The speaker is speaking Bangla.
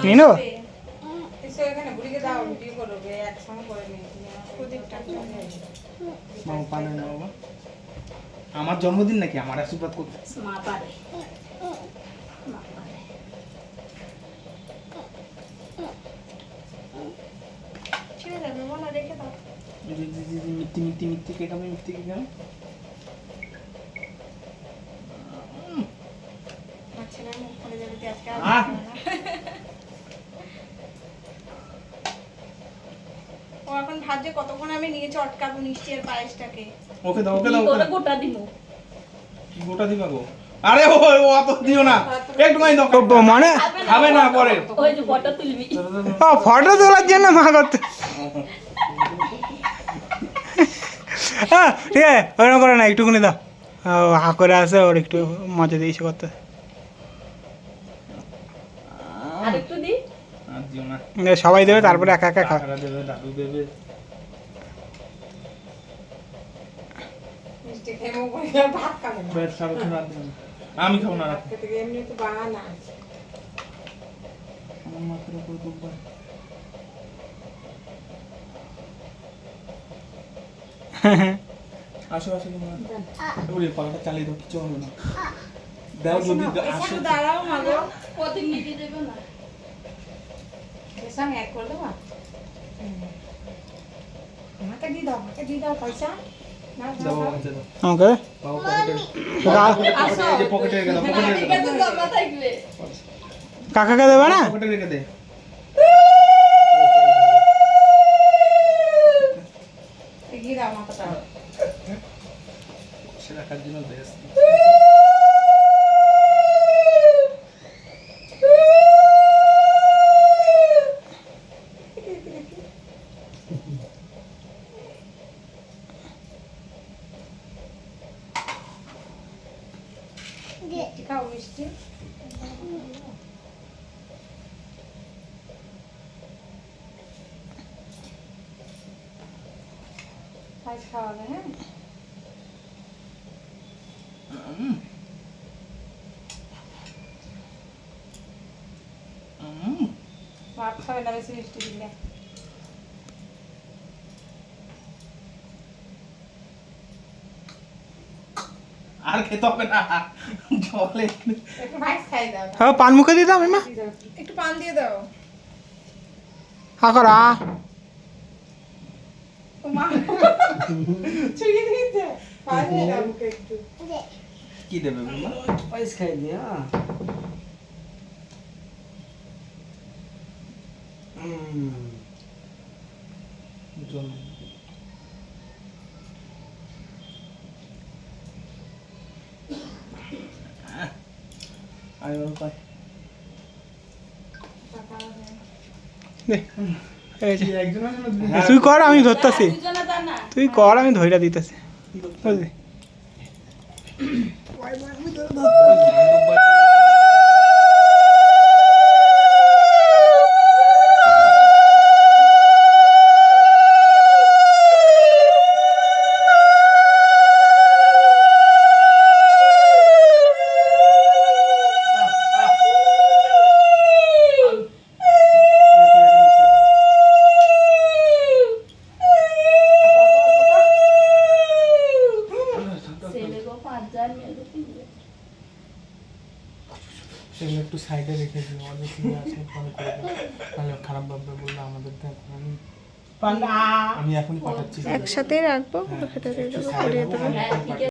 মিনু এসে এখানে বুড়িকে দাও ভিডিও করবে একসঙ্গে করে নিয়ে প্রদীপটা মামা পারে না বাবা আমার জন্মদিন নাকি আমার আশীর্বাদ করতে মা পারে ছেড়ে দেবে মনে রেখে দাও মিথ্যে মিথ্যে মিথ্যে কে খাবে মিথ্যে কে খাবে ছেলের মুখ খুলে যাবে আজকে আহ! ও এখন ভাবছে কতক্ষণ আমি নিয়ে চটকাবো মিষ্টি আর পায়েসটাকে ওকে দাও ওকে দাও করে গোটা দিব গোটা দিবা গো আরে ও ও অত দিও না একটু মাই দাও মানে খাবে না পরে ওই যে ফটো তুলবি ফটো তোলার জন্য মা করতে হ্যাঁ ঠিক আছে ওরকম করে না একটুখানি দাও হা করে আসে ওর একটু মজা দিয়েছে করতে আর একটু দি আর দিও না সবাই দেবে তারপরে একা একা খাও কাকারা দেবে দাদু দেবে মিষ্টি খেয়ে মুখ করে ভাত খাবে না বেশ সারা রাত দিও না। আমি খাবো না রাত খেতে গিয়ে এমনি তো বাহানা আমার মাথার উপর দুবার আসো আসো তোমরা ওরে পালাটা চালিয়ে দাও কিছু হবে না দাও যদি আসে দাঁড়াও মাগো প্রদীপ নিতে দেবে না এর সঙ্গে এক করে দেবো আমাকে দিয়ে দাও পয়সা না দাও আমাকে দাও আমাকে বাবা পকেটে আসো এই যে পকেটে রেখে দাও পকেটে রেখে ঠিক আছে দাও জমা থাকবে কাকাকে দেবে না পকেটে রেখে দে এগিয়ে দাও মাথাটা সে রাখার জন্য বেশ মিষ্টি খাও মিষ্টি পায়েস খাওয়াবে হ্যাঁ ভাত খাবে না বেশি মিষ্টি দিলে আর খেতে হবে না জলে একটু ভাইস খাই দাও হ্যাঁ পান মুখে দিয়ে দাও মা একটু পান দিয়ে দাও হা করা মা ছুঁয়ে দিয়েছে পান দিয়ে দাও মুখে একটু কি দেবে বাবা পায়েস খাই দি হ্যাঁ জল আয় বাবা পাই দে এই যে। একজনের জন্য তুই কর আমি ধরতেছি দুজনে দাও না তুই কর আমি ধইরা দিতেছি বুঝলি ছেলে গো 5,000 মেয়ে গো 3,000 সেগুলো একটু সাইডে রেখে দিও অনেক সিনে আসলে ফোন করে দাও তাহলে খারাপ ভাববে বললো আমাদের দেখ আমি এখনই পাঠাচ্ছি একসাথে রাখবো খেতে একটু side এ রাখবো, আমি এখনই হ্যাঁ, ঠিক পাঠাচ্ছি।